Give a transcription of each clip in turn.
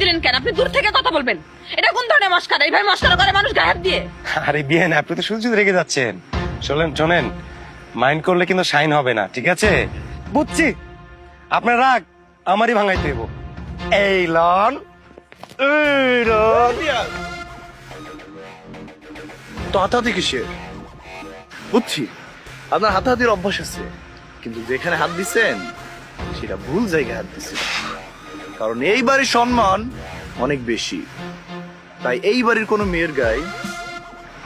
দিলেন কেন? আপনি দূর থেকে কথা বলবেন। এটা কোন ধরনের মস্কারা? এইভাবে মস্কারা করে মানুষ গায়ে হাত দিয়ে? আরে বিয়েন, আপনি তো শুধু শুধু রেগে যাচ্ছেন। শোনেন, মাইন্ড করলে কিন্তু শাইন হবে না, ঠিক আছে? বুঝছি, আপনার রাগ আমারই ভাঙাইতে দেব। এই লন, হাতাহাতি কিসের? বুঝছি আপনার হাতাহাতির অভ্যাস আছে, কিন্তু যেখানে হাত দিচ্ছেন সেটা ভুল জায়গায় হাত দিচ্ছেন। কারণ এই বাড়ির সম্মান অনেক বেশি, তাই এই বাড়ির কোনো মেয়ের গায়ে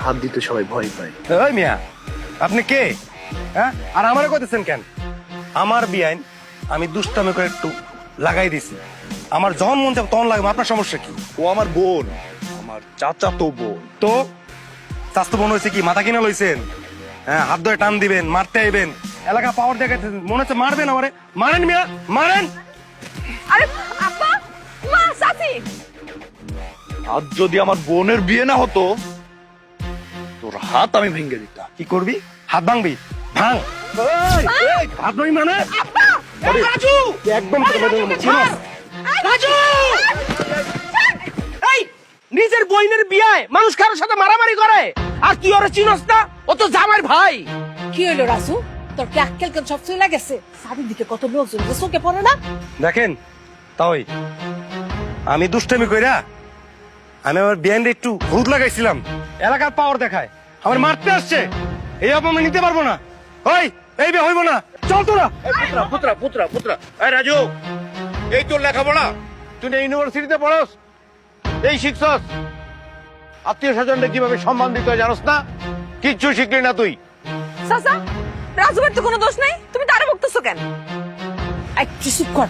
হাত দিতে সবাই ভয় পায়। ওই মিয়া, আপনি কে? হ্যাঁ, আর আমারে কইতেছেন কেন? আমার বিয়াইন আমি দুষ্টামি করে একটু লাগাই দিছি। আমার যখন মন চায় তখন লাগবে, আপনার সমস্যা কি? ও আমার বোন, আমার চাচাতো বোন। তো স্বাস্থ্য বোন হয়েছে কি, মাথা কিনা লইছেন? হ্যাঁ, হাত ধরে টান দিবেন, মারতে আইবেন, এলাকা পাওয়ার দেখাইতেছেন, মনে হচ্ছে মারবেন আমারে। মারেন মিয়া, মারেন। আরে আব্বা, মা, চাচি। আজ যদি আমার বোনের বিয়ে না হতো, তোর হাত আমি ভেঙে দিতাম। কি করবি? হাত ভাঙবি? ভাঙ। হাত ভাঙবি মানে? আরে রাজু, একদম রাজু! এই নিজের বইনের বিয়ায় মানুষ কারোর সাথে মারামারি করে, আর তুই ওরে চিনস না? ও তো জামার ভাই। কি হইলো রাজু? তোর কি আক্কেল কেন সব চলে গেছে? চারিদিকে কত লোকজন, যে চোখে পড়ে না? দেখেন, তাই আমি দুষ্টামি কইরা আমি আমার বিয়াইন্ডে একটু হলুদ লাগাইছিলাম, এলাকার পাওয়ার দেখায় আমার মারতে আসছে। এই অপমান নিতে পারবো না। ওই এই বে হইব না, চল তোরা। পুত্রা এই রাজু, এই তোর লেখাপড়া? তুই না ইউনিভার্সিটিতে পড়স? এই শিখছস আত্মীয় স্বজনকে কিভাবে সম্মান দিতে হয় জানোস না? কিচ্ছু শিখলি না তুই। চাচা, রাজুবের তো কোনো দোষ নাই, তুমি তারে বকতেছো কেন? একটু চুপ কর।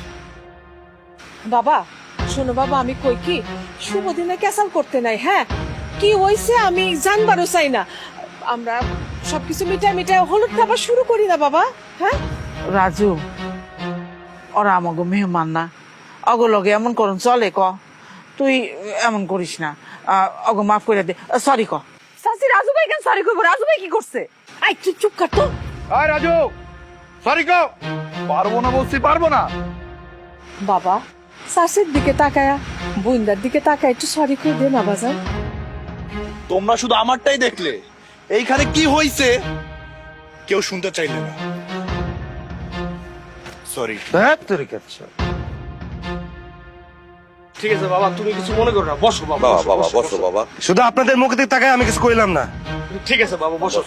বাবা শোনো বাবা, আমি কই কি, শুভ দিনে ক্যাসাল করতে নাই। হ্যাঁ, কি হইছে আমি জানবারও চাই না। আমরা সবকিছু মিটাই হলুদ আবার শুরু করি না বাবা। হ্যাঁ রাজু, ওরা আমাকে মেহমান না, অগলগে এমন করুন চলে? ক তুই এমন করিস না, অগ মাফ করে দে, সরি ক। চাচি, রাজু ভাই কেন সরি কইবো? রাজু ভাই কি করছে? আই তুই চুপ কর তো। এই রাজু, সরি কও। পারবো না বলছি, পারবো না। বাবা শাশুর দিকে তাকায়া, বুইন্দার দিকে তাকায় একটু সরি করে দে না বাজান। তোমরা শুধু আমারটাই দেখলে, এইখানে কি হইছে কেউ শুনতে চাইলে না। সরি। ঠিক আছে বাবা, তুমি কিছু মনে করো না, বসো বাবা। বসো বাবা। শুধু আপনাদের মুখ দিকে তাকায় আমি কিছু কইলাম না। ঠিক আছে বাবা, বসো।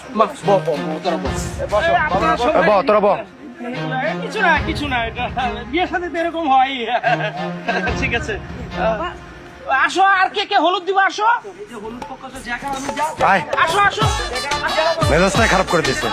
তোরা বল। কিছু না, এটা বিয়ের সাথে তো এরকম হয়। ঠিক আছে, আসো। আর কে হলুদ দিব? আসো। আয়, আসো। মেজাজটাই খারাপ করে দিচ্ছে।